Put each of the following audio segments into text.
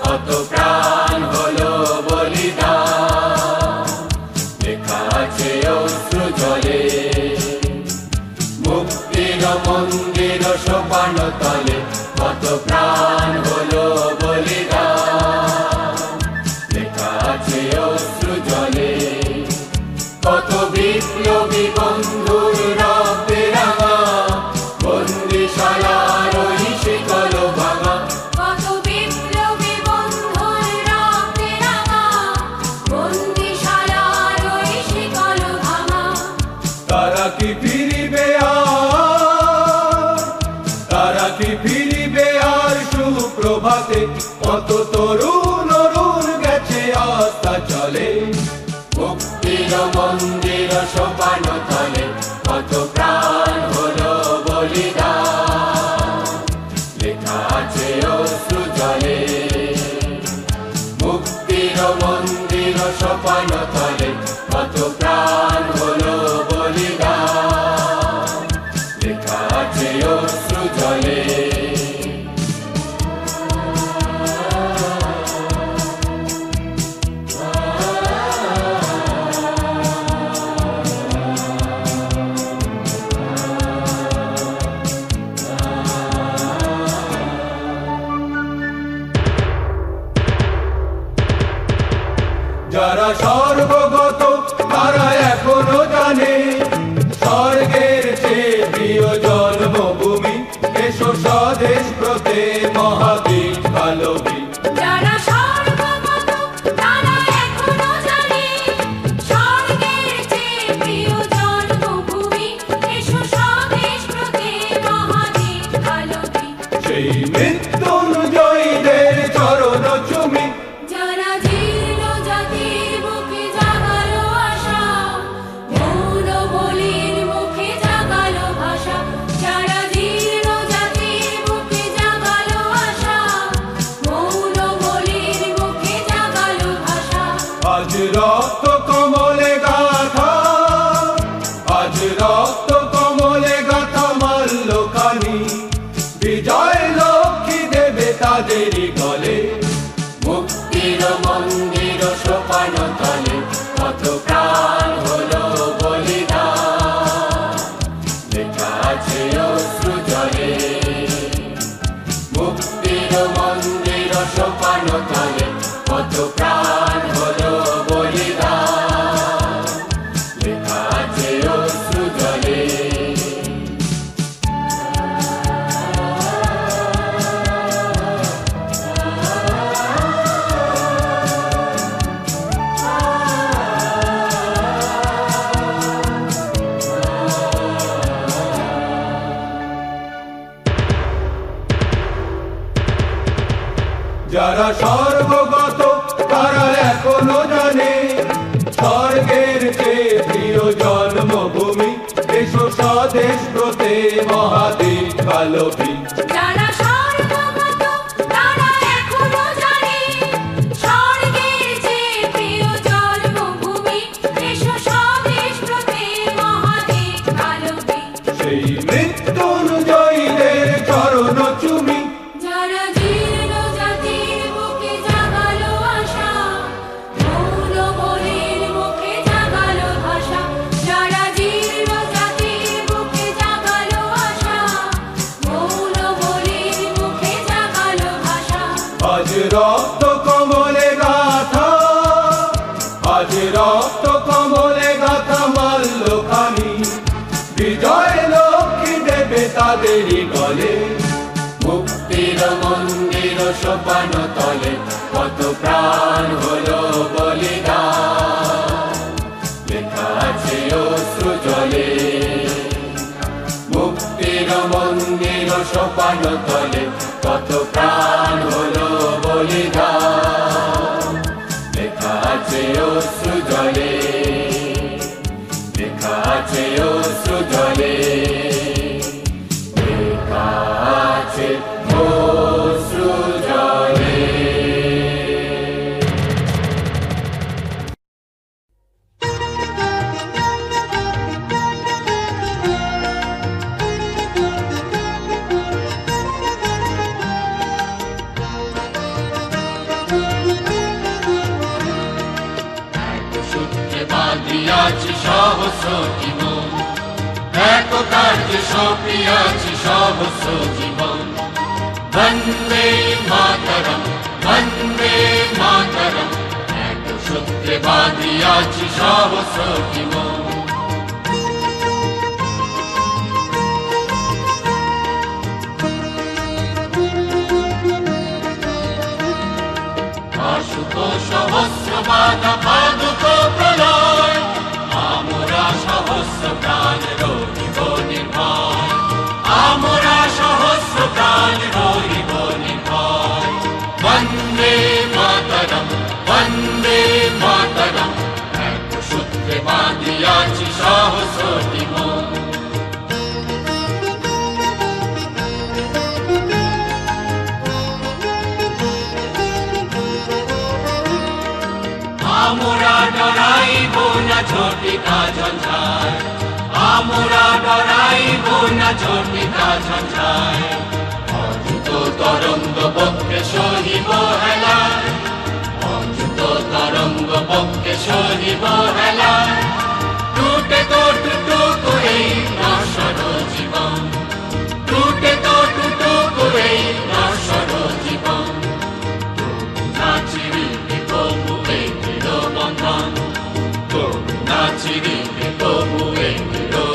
কত প্রাণ হলো বলিদান, লেখা আছে অশ্রু জলে। মুক্তির মন্দির সোপান তলে কত প্রাণ হলো বলিদান, লেখা আছে অশ্রু জলে। কত বিপ্লবী বন্ধুর রক্তে রাঙা বন্দিশালার ওই শিকল ভাঙা, কত বিপ্লবী বন্ধুর রক্তে রাঙা বন্দিশালার ওই শিকল ভাঙা। তারা কি ফিরিবে আর, তারা কি ফিরিবে আর সুপ্রভাতে? কত তরুণ অরুণ গেছে আস্থা চলে। মুক্তির মন্দির সোপান তলে কত প্রাণ হলো বলিদান, লেখা আছে অশ্রু জলে। মুক্তির মন্দির সোপান তলে কত প্রাণ হলো বলিদান, লেখা আছে অশ্রু জলে। যারা সর্বগত তারা এখনো জানে স্বর্গের চেয়ে প্রিয় জন্মভূমি। এসো স্বদেশ ব্রতে মহাবীর কালবি। যারা সর্বগত তারা এখনো জানে স্বর্গের চেয়ে প্রিয় জন্মভূমি। এসো স্বদেশ ব্রতে মহাবীর কালবি। সেই মৃত্যুঞ্জয়ীদের চরণ চুমি। যারা জীর্ণ জাতির বুকে জাগালো আশা, মৌন বলির মুখে জাগালো ভাষা। যারা জীর্ণ জাতির বুকে জাগালো আশা, মৌন বলির মুখে জাগালো ভাষা। আজ রক্ত কমলে গাথা, আজ রক্ত কমলে গাথা মাল্যখানি। বিজয় লক্ষ্মী দেবে তাদেরই গলে। মুক্তির মন্দির সোপান তলে কত প্রাণ হলো বলিদান, লেখা আছে অশ্রু জলে। মুক্তির মন্দির সোপান তলে কত প্রাণ হলো বলিদান, লেখা আছে অশ্রু জলে। যারা সর্বগত তারা এখনো জানে স্বর্গের চেয়ে প্রিয় জন্মভূমি। এসো স্বদেশ ব্রতে মহাবীর কালবি। যারা সর্বগত তারা এখনো জানে স্বর্গের চেয়ে প্রিয় জন্মভূমি। এসো স্বদেশ ব্রতে মহাবীর কালবি। সেই মৃত্যুঞ্জয়ীদের চরণ চুমি। যারা জীর্ণ জাতির বুকে জাগালো আশা, মৌন বলির মুখে জাগালো ভাষা। যারা জীর্ণ জাতির বুকে জাগালো আশা, মৌন বলির মুখে জাগালো ভাষা। আজ রক্ত কমলে গাথা, আজ রক্ত কমলে গাথা মাল্যখানি। বিজয় লক্ষ্মী দেবে তাদেরই গলে। মুক্তির মন্দির সোপান তলে কত প্রাণ হলো বলিদান, লেখা আছে অশ্রু জলে। মুক্তির মন্দির সোপান তলে কত প্রাণ হলো বলিদান, লেখা আছে অশ্রু জলে, লেখা আছে অশ্রু জলে, লেখা আছে অশ্রু জলে। দিয়াছি সহস্র জীবন, একতার যে সপিয়াছি সহস্র জীবন। বন্দে মাতরম, বন্দে মাতরম, এক সূত্রে বাঁধিয়াছি সহস্র জীবন। সহস্র বাধা পাদুক প্রলয়, আমরা সহস্র প্রাণ রহিব নির্ভয়, আমরা সহস্র প্রাণ রহিব নির্ভয়। বন্দে মাতরম, বন্দে মাতরম, এক সূত্রে বাঁধিয়াছি সহস্র জীবন। আমরা ডরাইব না ঝটিকা ঝঞ্ঝায়, আমরা ডরাইব না ঝটিকা ঝঞ্ঝায়। অযুত তরঙ্গ পক্ষে সহিব হেলায়, অযুত তরঙ্গ পক্ষে সহিব হেলায়। টুটে তো টুটুকু এই নশ্বর জীবন, টুটে তো টুটুকু এই নশ্বর জীবন। নাচিরিবে তবু এই বন্ধন, তবু নাচিরিবে তবু এই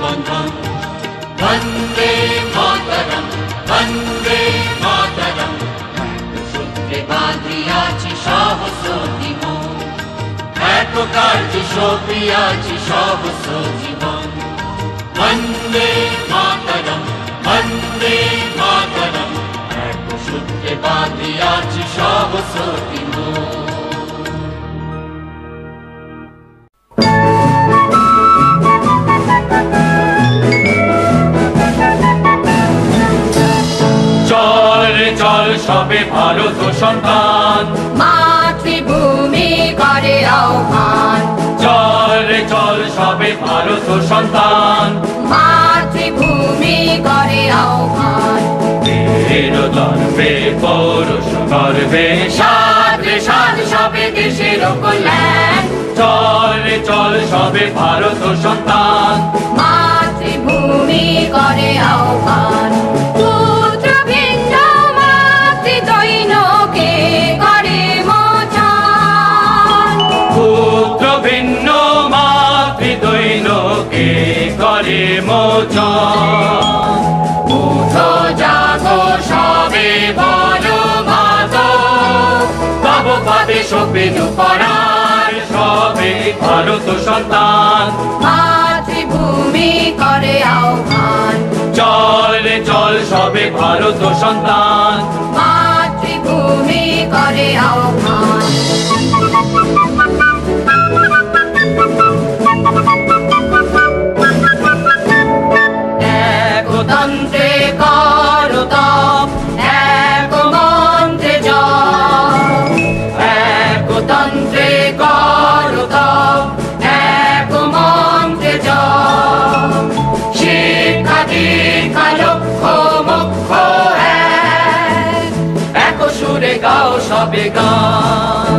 বন্ধন। বন্দে মাতরম, বন্দে মাতরম, সূত্রে বাঁধিয়াছি সহস্র জীবন, একতার যে সপিয়াছি সহস্র জীবন। বন্দে মাতরম, বন্দে মাতরম, এক সূত্রে বাঁধিয়াছি সহস্র জীবন। চল সবে ভারত সন্তান, মাতৃভূমি করে আহ্বান। চল চল সবে ভারত সন্তান, মাতৃভূমি করে আহ্বান। বীর গর্বে পৌরুষ গর্বে সাধে সাধ সবে দেশের কল্যাণ। চল চল সবে ভারত সন্তান, মাতৃভূমি করে আহ্বান। পুত্র ভিন্ন মাতৃদৈনকে করে মোচন, পুত্র ভিন্ন মাতৃদৈনকে করে মোচন। উঠো জাগো সবে বলো মাতো, তব পাদে শোভিনু পরার সবে ভারত সন্তান। মাতৃভূমি করে আহ্বান। চল চল সবে ভারত সন্তান, মাতৃভূমি করে আহ্বান। একতন্ত্রে কর তপ, এক মন্ত্রে জপ। একতন্ত্রে কর তপ, এক মন্ত্রে জপ। শিক্ষা দীক্ষা লক্ষ্য মোক্ষ এক সুরে গাও সবে গান।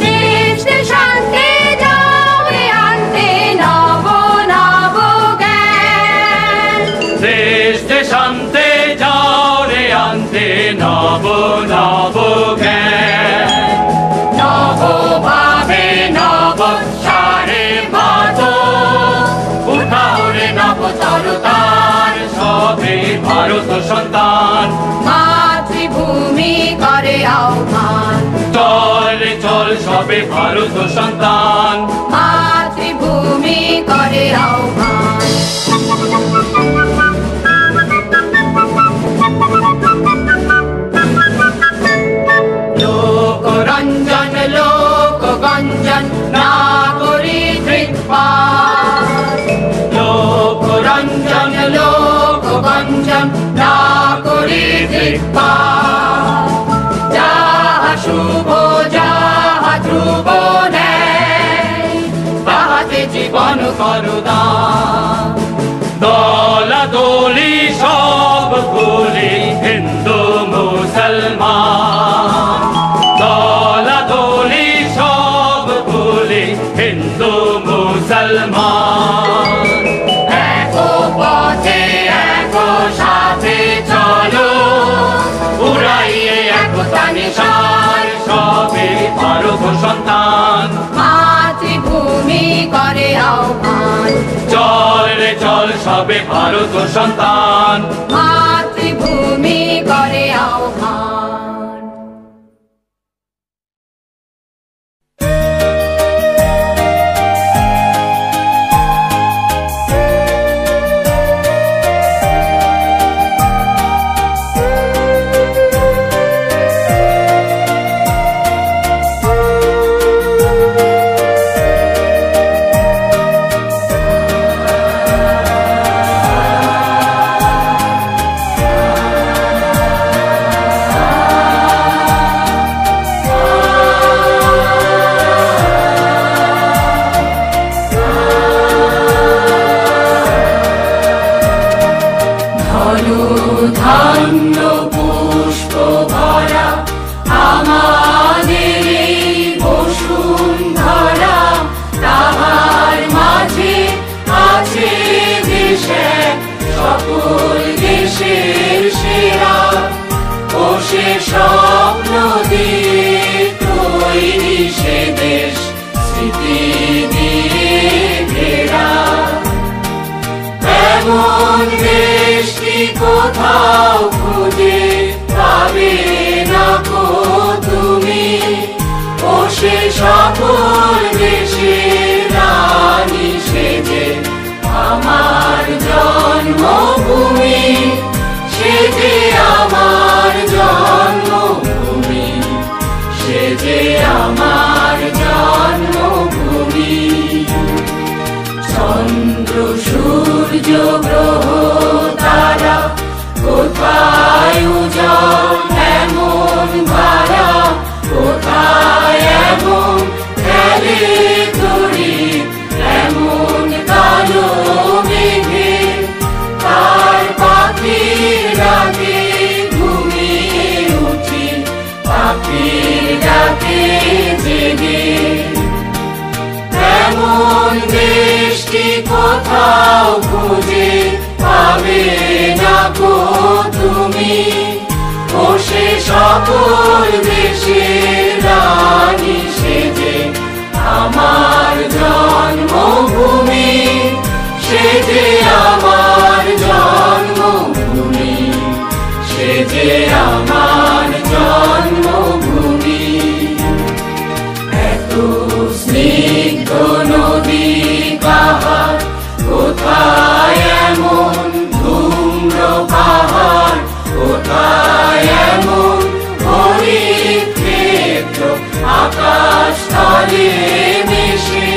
দেশ শান্তি যাবে আনতে নব নব জ্ঞান, দেশ শান্তি যাও রে আনতে নব নব জ্ঞান। নব ভাবে নব সারে মাতো, উঠাও রে নব তরতার সবে ভারত সন্তান। মাতৃভূমি করে আহ্বান। চল চল সবে ভারত সন্তান, মাতৃভূমি করে আহ্বান। লোকরঞ্জন লোকগঞ্জন না করি ধৃৎপাত, লোকরঞ্জন লোকগঞ্জন না করি ধৃৎপাত। যাহা শুভ যাহা ধ্রুব নেয়, তাহাতে জীবন করু দান। দলা দলি সব ভুলি হিন্দু মুসলমান, দলা দলি সব ভুলি হিন্দু মুসলমান। করে আহ্বান। চল রে চল সবে ভারত সন্তান, মাতৃভূমি করে আহ্বান। ধন্য পুষ্প ভরা আমাদের এই বসুন্ধরা, তাহার মাঝে আছে দেশে সকল দেশের সেরা। ও সে স্বপ্ন দিয়ে তৈরি সে দেশ, স্মৃতি দিয়ে ঘেরা। এমন দেশটি কোথাও খুঁজে পাবে না কো তুমি, ও সে সকল দেশের রানী সেজে আমার জন্মভূমি, সেজে আমার জন্মভূমি, সেজে আমার জন্মভূমি। চন্দ্র সূর্য গ্রহ তারা কোথায় উজ্জ্বল এমন ধারা, কোথায় এমন খেলে তরি এমন কালো মেঘে। তার পাখির ডাকে ঘুমিয়ে উঠি, পাখির ডাকে জেগে। এমন দেশটি কোথাও খুঁজে পাবে না কো তুমি, ও সে সকল দেশের রানী সেজে আমার জন্মভূমি, সেজে আমার জন্মভূমি, সেজে আমার জন্মভূমি। এত স্নিগ্ধ নদী কাহার, কোথায় এমন ধূম্র পাহাড়, কোথায় এমন হরিত ক্ষেত্র আকাশ তলে মিশে।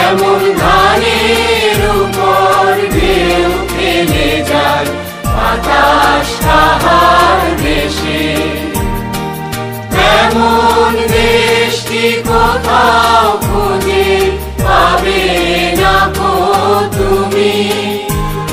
এমন ধানের উপর ঢেউ ফেলে যায় বাতাস কাহার দেশে। এমন দেশটি কোথাও খুঁজে পাবে না কো তুমি,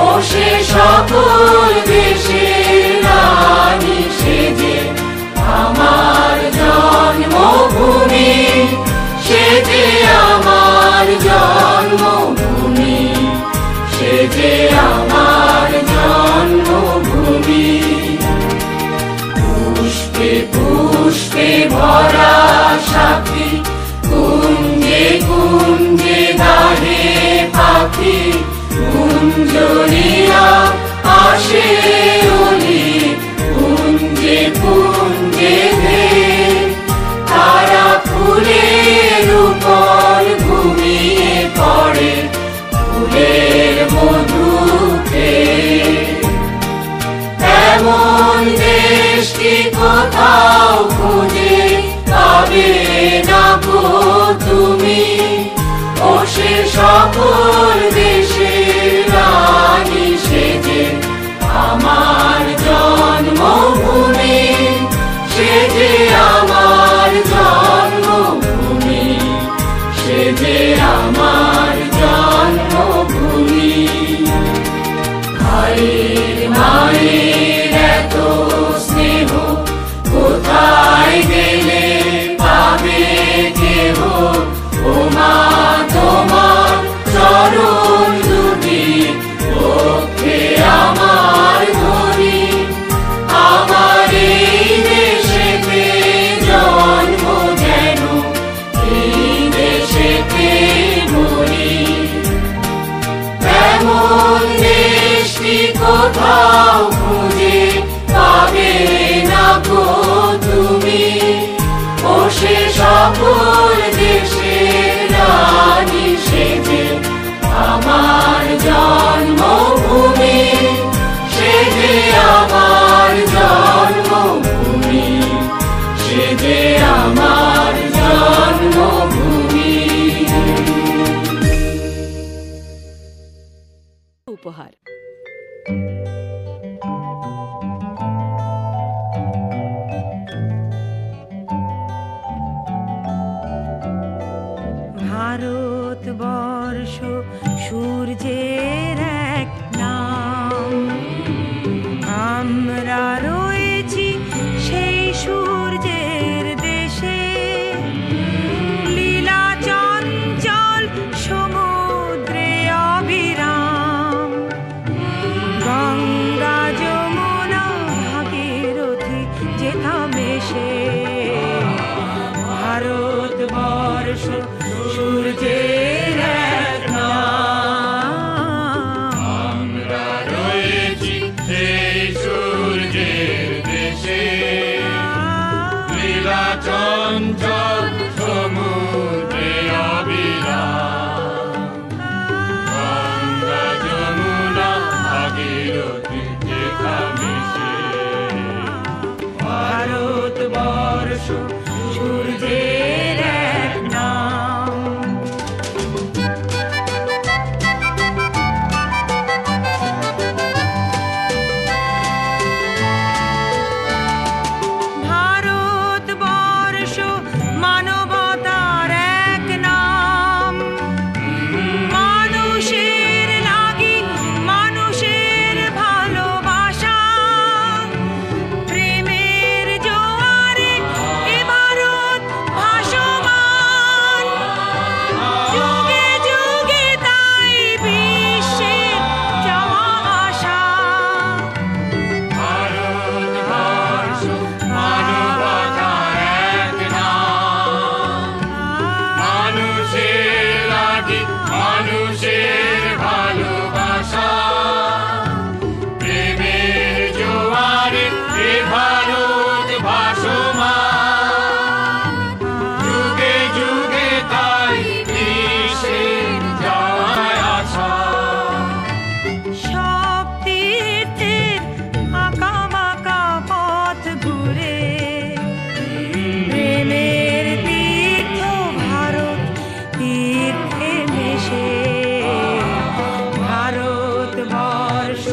ও সে সকল দেশের রানী সেজে আমার জন্মভূমি, সেজে আমার জন্মভূমি, সেজে আমার জন্মভূমি। পুষ্পে পুষ্পে ভরা সাথী, কুঞ্জে কুঞ্জে গাহে পাখি, কুঞ্জরিয়া আসে অলি কুঞ্জে কুঞ্জে ধে। তারা ফুলের উপর ঘুমিয়ে পড়ে, ফুলের মধু খেয়ে। এমন দেশটি কোথাও খুঁজে পাবে না কো তুমি, ও সে সকল দেশের রানী সেজে আমার অকুল দেশের রানী সেজে আমার জন্মভূমি, সেজে আমার জন্মভূমি, সেজে আমার জন্মভূমি। উপহার ভারতবর্ষ সূর্যের এক নাম, আমরা রয়েছি সেই সূর্যের দেশে। লীলা চঞ্চল সমুদ্রে অবিরাম, গঙ্গা যমুনা ভাগীরথী যেথা মেশে। ভারতবর্ষ সূর্যের এক নাম, আমরা রয়েছি সেই সূর্যের দেশে। লীলা চঞ্চল সমুদ্রে অবিরাম, গঙ্গা যমুনা ভাগীরথী যেথা মেশে। ভারতবর্ষ সূর্যের এক নাম। ভারতবর্ষ মানবতার এক নাম, মানুষের লাগি মানুষের ভালোবাসা। প্রেমের জোয়ারে এ ভারত ভাসমান, যুগে যুগে তাই বিশ্বের যাওয়া আসা। ভারতবর্ষ মানবতার এক নাম, মানুষের লাগি মানুষের ভালোবাসা। প্রেমের জোয়ারে এ ভারত ভাসমান, যুগে যুগে তাই বিশ্বের যাওয়ার আশা। সব তীর্থের আঁকা বাঁকা পথ ঘুরে, প্রেমের তীর্থ ভারত তীর্থে মেশে। ভারতবর্ষ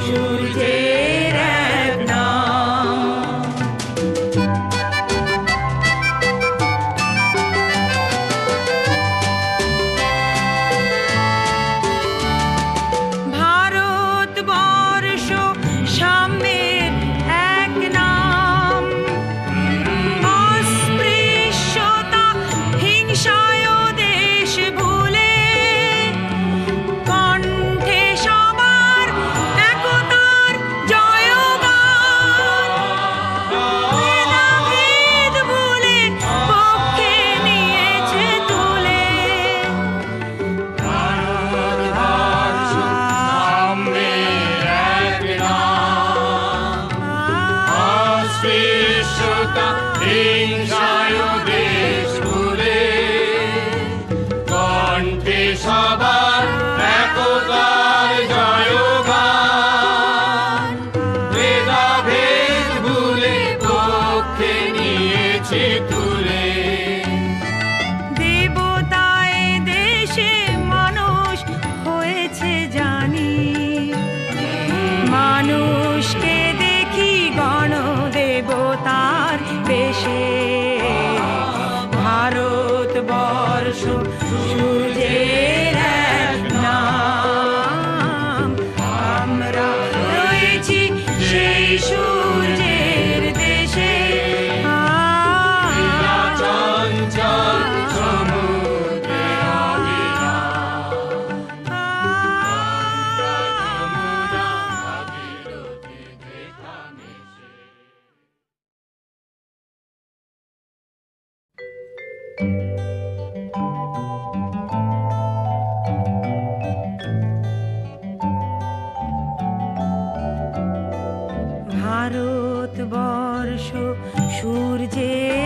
সূর্যের এক নাম। ভারতবর্ষ সাম্যের এক নাম, অস্পৃশ্যতা হিংসায় দেশ ভুলে। কণ্ঠে সবার একতার জয়গান, ভেদাভেদ ভুলে পক্ষে নিয়েছে তুলে। ভারতবর্ষ সাম্যের এক নাম, অস্পৃশ্যতা হিংসায় দেশ ভুলে। কণ্ঠে সবার একতার জয়গান, ভেদাভেদ ভুলে পক্ষে নিয়েছে তুলে। দেবতায় দেশে মানুষ হয়েছে জানি, মানুষকে দেখি গণদেবতার বেশে। ভারতবর্ষ সূর্যের এক নাম, আমরা রয়েছি সেই সূর্যের দেশে। লীলা চঞ্চল সমুদ্রে অবিরাম, গঙ্গা যমুনা ভাগীরথী যেথা মেশে। ভারতবর্ষ সূর্যের